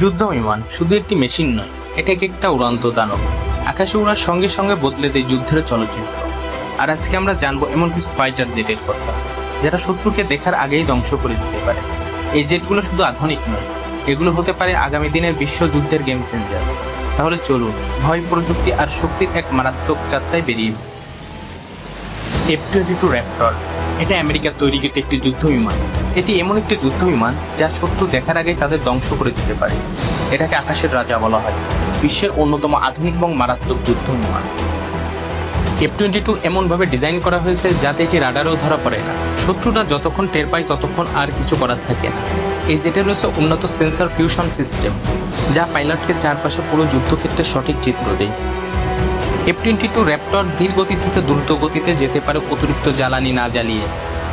যুদ্ধ বিমান শুধু একটি মেশিন নয়, এটা একটা উড়ন্ত দানব। আকাশে ওড়ার সঙ্গে সঙ্গে বদলে দেয় যুদ্ধের চলচ্চিত্র। আর আজকে আমরা জানবো এমন কিছু ফাইটার জেটের কথা, যারা শত্রুকে দেখার আগেই ধ্বংস করে দিতে পারে। এই জেটগুলো শুধু আধুনিক নয়, এগুলো হতে পারে আগামী দিনের বিশ্বযুদ্ধের গেম চেঞ্জার। তাহলে চলুন ভয়, প্রযুক্তি আর শক্তির এক মারাত্মক যাত্রায় বেরিয়ে F-22 র্যাপটর। এটা আমেরিকার তৈরিকৃত একটি যুদ্ধ বিমান। এটি এমন একটি যুদ্ধ বিমান যা শত্রু দেখার আগেই তাদের ধ্বংস করে দিতে পারে। এটাকে আকাশের রাজা বলা হয়, বিশ্বের অন্যতম আধুনিক এবং মারাত্মক যুদ্ধ বিমান। F-22 এমনভাবে ডিজাইন করা হয়েছে যাতে এটি রাডারেও ধরা পড়ে না। শত্রুরা যতক্ষণ টের পায় ততক্ষণ আর কিছু করার থাকে না। এই জেটে রয়েছে উন্নত সেন্সর ফিউশন সিস্টেম, যা পাইলটকে চারপাশে পুরো যুদ্ধক্ষেত্রের সঠিক চিত্র দেয়। F-22 র্যাপটর ধীর গতি থেকে দ্রুত গতিতে যেতে পারে অতিরিক্ত জ্বালানি না জ্বালিয়ে,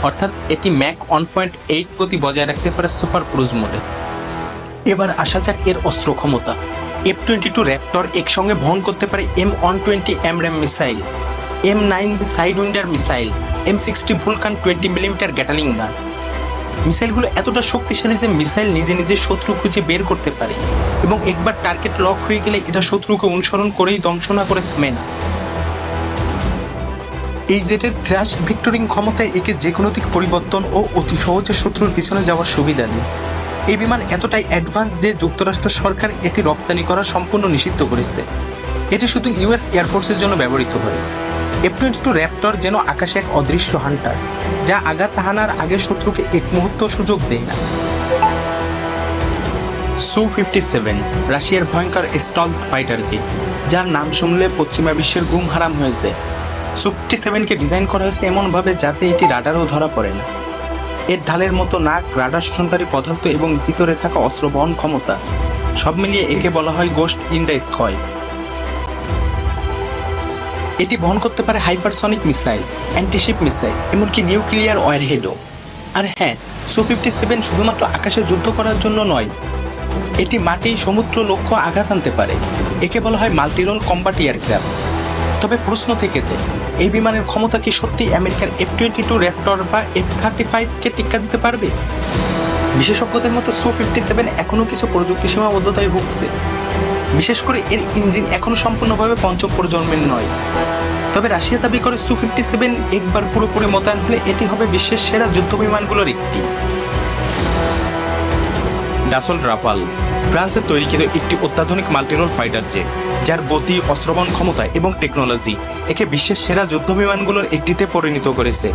অর্থাৎ এটি ম্যাক 1.8 গতি বজায় রাখতে পারে সুপার ক্রুজ মোডে। এবার আসা যাক এর অস্ত্র ক্ষমতা। F-22 র্যাপটর একসঙ্গে বহন করতে পারে M120 AMRAAM missile, M9 Sidewinder missile, M60 Vulcan 20 millimetre Gatling gun. মিসাইলগুলো এতটা শক্তিশালী যে মিসাইল নিজে নিজে শত্রু খুঁজে বের করতে পারে, এবং একবার টার্গেট লক হয়ে গেলে এটা শত্রুকে অনুসরণ করেই ধ্বংস না করে থামে না। এই জেটের থ্রাশ ভিক্টরিং ক্ষমতায় একে যে কোনো দিক পরিবর্তন ও অতি সহজে শত্রুর পিছনে যাওয়ার সুবিধা দেয়। এই বিমান এতটাই অ্যাডভান্স যে যুক্তরাষ্ট্র সরকার এটি রপ্তানি করা সম্পূর্ণ নিষিদ্ধ করেছে। এটি শুধু ইউএস এয়ারফোর্সের জন্য ব্যবহৃত হয়। F-22 র্যাপটর যেন আকাশে এক অদৃশ্য হান্টার, যা আঘাত হানার আগে শত্রুকে এক মুহূর্ত সুযোগ দেয় না। Su-57 রাশিয়ার ভয়ঙ্কর স্টলথ ফাইটার জেট, যার নাম শুনলে পশ্চিমা বিশ্বের ঘুম হারাম হয়েছে। Su-57কে ডিজাইন করা হয়েছে এমনভাবে যাতে এটি রাডারও ধরা পড়ে না। এর ঢালের মতো নাক, রাডার শোষণকারী পদার্থ এবং ভিতরে থাকা অস্ত্র বহন ক্ষমতা, সব মিলিয়ে একে বলা হয় গোস্ট ইন দ্য স্কাই। এটি বহন করতে পারে হাইপারসনিক মিসাইল, অ্যান্টিশিপ মিসাইল, এমনকি নিউক্লিয়ার ওয়ারহেডও। আর হ্যাঁ, Su-57 শুধুমাত্র আকাশে যুদ্ধ করার জন্য নয়, এটি মাটি, সমুদ্র লক্ষ্য আঘাত আনতে পারে। একে বলা হয় মাল্টিরোল কম্বাট এয়ারক্রাফট। তবে প্রশ্ন থেকেছে, এই বিমানের ক্ষমতা কি সত্যি আমেরিকার F-22 র্যাপটর বা F-35কে টিক্কা দিতে পারবে? বিশেষজ্ঞদের মতো Su-57 এখনও কিছু প্রযুক্তি সীমাবদ্ধতায় ভুগছে। বিশেষ করে এর ইঞ্জিন এখনও সম্পূর্ণভাবে পঞ্চম প্রজন্মের নয়। তবে রাশিয়া দাবি করে Su-57 একবার পুরোপুরি মোতায়েন হলে এটি হবে বিশ্বের সেরা যুদ্ধ বিমানগুলোর একটি। ডাসল্ট রাফাল ফ্রান্সের তৈরিকৃত একটি অত্যাধুনিক মাল্টিরোল ফাইটার জেট, যার গতি, অস্ত্রবহন ক্ষমতা এবং টেকনোলজি একে বিশ্বের সেরা যুদ্ধ বিমানগুলোর একটিতে পরিণত করেছে।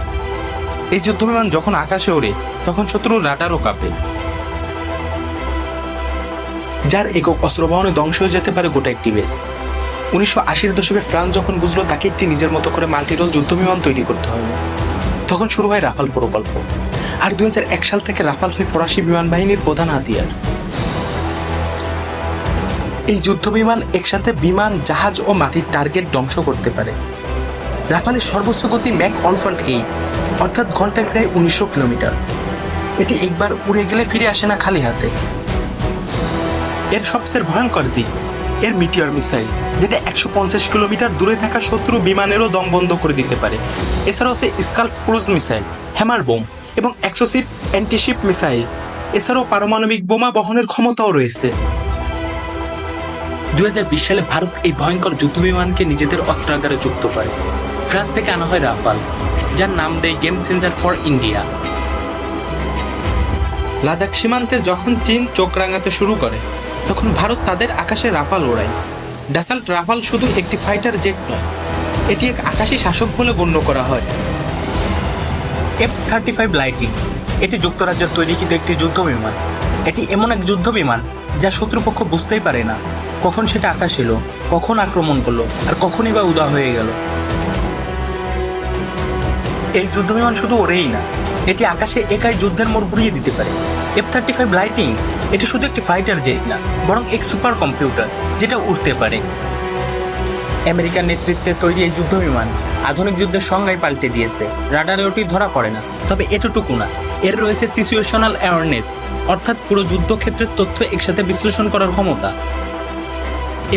এই যুদ্ধ বিমান যখন আকাশে ওড়ে তখন শত্রুর রাডারও কাঁপে, যার একক অস্ত্রবহনে ধ্বংস হয়ে যেতে পারে গোটা একটি বেস। 1980-এর দশকে ফ্রান্স যখন বুঝলো তাকে একটি নিজের মতো করে মাল্টিরোল যুদ্ধ বিমান তৈরি করতে হবে, তখন শুরু হয় রাফাল প্রকল্প। আর 2001 সাল থেকে রাফাল হয় ফরাসি বিমান বাহিনীর প্রধান হাতিয়ার। এই যুদ্ধ বিমান একসাথে বিমান, জাহাজ ও মাটির টার্গেট ধ্বংস করতে পারে। রাফালের সর্বোচ্চ গতি ম্যাক 1.8, অর্থাৎ ঘন্টায় প্রায় 1900 কিলোমিটার। এটি একবার উড়ে গেলে ফিরে আসে না খালি হাতে। এর সবচেয়ে ভয়ঙ্কর দিক এর মিটিয়র মিসাইল, যেটা 150 কিলোমিটার দূরে থাকা শত্রু বিমানেরও দম বন্ধ করে দিতে পারে। এছাড়াও আছে SCALP cruise missile, Hammer bomb এবং 100 অ্যান্টিশিপ মিসাইল। এছাড়াও পারমাণবিক বোমা বহনের ক্ষমতাও রয়েছে। 2020 সালে ভারত এই ভয়ঙ্কর যুদ্ধ বিমানকে নিজেদের অস্ত্রাগারে যুক্ত করে। ফ্রান্স থেকে আনা হয় রাফাল, যার নাম দেয় game changer for India. Ladakh সীমান্তে যখন চীন চোখ রাঙাতে শুরু করে, তখন ভারত তাদের আকাশে রাফাল ওড়ায়। ডাসল্ট রাফাল শুধু একটি ফাইটার জেট নয়, এটি এক আকাশী শাসক বলে গণ্য করা হয়। F-35 লাইটিং এটি যুক্তরাজ্যের তৈরিকৃত একটি যুদ্ধ বিমান। এটি এমন এক যুদ্ধ বিমান যা শত্রুপক্ষ বুঝতেই পারে না কখন সেটা আকাশ এলো, কখন আক্রমণ করলো, আর কখনই বা উদা হয়ে গেল। এই যুদ্ধ বিমান শুধু ওড়েই না, এটি আকাশে একাই যুদ্ধের মোড় ঘুরিয়ে দিতে পারে। F-35 লাইটিং এটি শুধু একটি ফাইটার জেট না, বরং এক সুপার কম্পিউটার যেটা উড়তে পারে। আমেরিকার নেতৃত্বে তৈরি এই যুদ্ধ বিমান আধুনিক যুদ্ধের সংজ্ঞাই পাল্টে দিয়েছে। রাডারে ওটি ধরা পড়ে না, তবে এতটুকু না, এর রয়েছে সিচুয়েশনাল অ্যাওয়ারনেস, অর্থাৎ পুরো যুদ্ধক্ষেত্রের তথ্য একসাথে বিশ্লেষণ করার ক্ষমতা।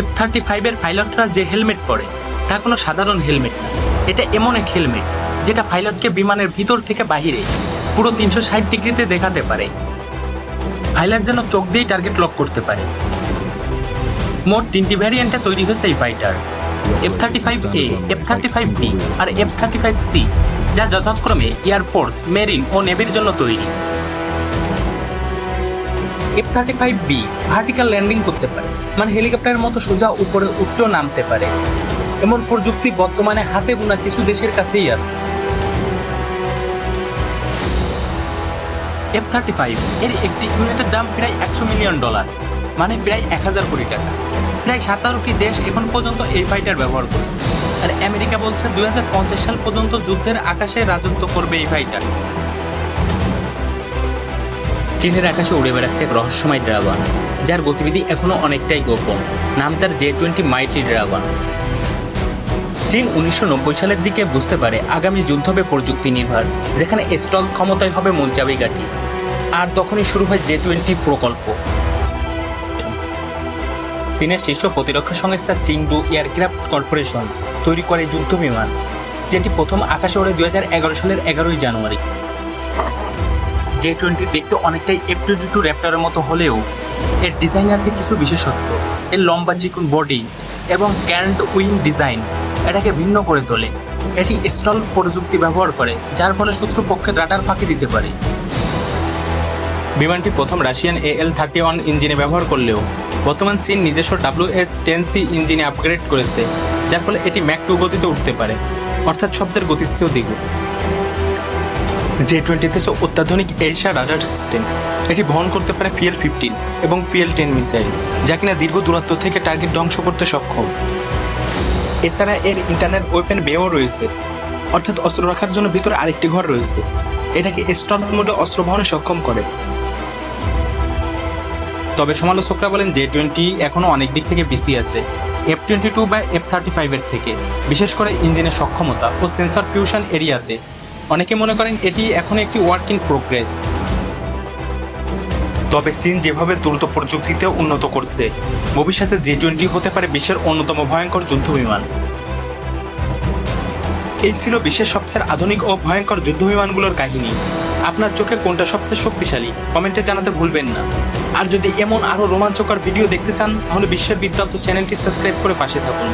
F-35 এর পাইলটরা যে হেলমেট পরে তা কোনো সাধারণ হেলমেট না, এটা এমন এক হেলমেট যেটা পাইলটকে বিমানের ভিতর থেকে বাহিরে পুরো 360 ডিগ্রিতে দেখাতে পারে। পাইলট যেন চোখ দিয়েই টার্গেট লক করতে পারে। মোট 3টি ভ্যারিয়েন্টে তৈরি হয়েছে এই ফাইটার, F-35A, F-35B আর F-35C, যা যথাক্রমে এয়ারফোর্স, মেরিন ও নেভির জন্য তৈরি। F-35B ভার্টিক্যাল ল্যান্ডিং করতে পারে, মানে হেলিকপ্টারের মতো সোজা উপরে উঠতেও নামতে পারে। এমন প্রযুক্তি বর্তমানে হাতে গোনা কিছু দেশের কাছেই আছে। F-35 এর একটি ইউনিটের দাম প্রায় $100 মিলিয়ন, মানে প্রায় 1000 কোটি টাকা। প্রায় 17টি দেশ এখন পর্যন্ত এই ফাইটার ব্যবহার করছে, আর আমেরিকা বলছে 2050 সাল পর্যন্ত যুদ্ধের আকাশে রাজত্ব করবে এই ফাইটার। চীনের আকাশে উড়ে বেড়াচ্ছে এক রহস্যময় ড্রাগন, যার গতিবিধি এখনো অনেকটাই গোপন। নাম তার J-20 মাইটি ড্রাগন। চীন 1990 সালের দিকে বুঝতে পারে আগামী যুদ্ধ হবে প্রযুক্তি নির্ভর, যেখানে স্টল ক্ষমতাই হবে মূল চাবিকাঠি। আর তখনই শুরু হয় J-20 প্রকল্প। চীনের শীর্ষ প্রতিরক্ষা সংস্থা চিংডু এয়ারক্রাফট কর্পোরেশন তৈরি করে যুদ্ধ বিমান, যেটি প্রথম আকাশে ওড়ে 2011 সালের 11 জানুয়ারি। J-20 দেখতে অনেকটাই F-22 র্যাপটরের মতো হলেও এর ডিজাইনে আছে কিছু বিশেষত্ব। এর লম্বা চিকন বডি এবং ক্যান্ট উইং ডিজাইন এটাকে ভিন্ন করে তোলে। এটি স্টল প্রযুক্তি ব্যবহার করে, যার ফলে শত্রুপক্ষের রাডার ফাঁকি দিতে পারে। বিমানটি প্রথম রাশিয়ান AL-31 ইঞ্জিনে ব্যবহার করলেও বর্তমান চীন নিজস্ব WS-10C ইঞ্জিনে আপগ্রেড করেছে, যার ফলে এটি ম্যাক 2 গতিতে উঠতে পারে, অর্থাৎ শব্দের গতির চেয়েও দ্বিগুণ। J-20 তে অত্যাধুনিক এশিয়া রাডার সিস্টেম। এটি বহন করতে পারে PL-15 এবং PL-10 মিসাইল, যা কিনা দীর্ঘ দূরত্ব থেকে টার্গেট ধ্বংস করতে সক্ষম। এছাড়া এর ইন্টারনাল ওয়েপেন বেও রয়েছে, অর্থাৎ অস্ত্র রাখার জন্য ভিতরে আরেকটি ঘর রয়েছে। এটাকে স্টল মোডে অস্ত্র বহনে সক্ষম করে। তবে সমালোচকরা বলেন J-20 এখনও অনেক দিক থেকে পিছিয়ে আছে F-22 বা F-35 এর থেকে, বিশেষ করে ইঞ্জিনের সক্ষমতা ও সেন্সর ফিউশন এরিয়াতে। অনেকে মনে করেন এটি এখন একটি ওয়ার্ক ইন প্রোগ্রেস। তবে চীন যেভাবে দ্রুত প্রযুক্তিতে উন্নত করছে, ভবিষ্যতে J-20 হতে পারে বিশ্বের অন্যতম ভয়ঙ্কর যুদ্ধ বিমান। এই ছিল বিশ্বের সবচেয়ে আধুনিক ও ভয়ঙ্কর যুদ্ধ বিমানগুলোর কাহিনী। আপনার চোখে কোনটা সবচেয়ে শক্তিশালী কমেন্টে জানাতে ভুলবেন না। আর যদি এমন আরও রোমাঞ্চকর ভিডিও দেখতে চান, তাহলে বিশ্বের বৃত্তান্ত চ্যানেলটি সাবস্ক্রাইব করে পাশে থাকুন।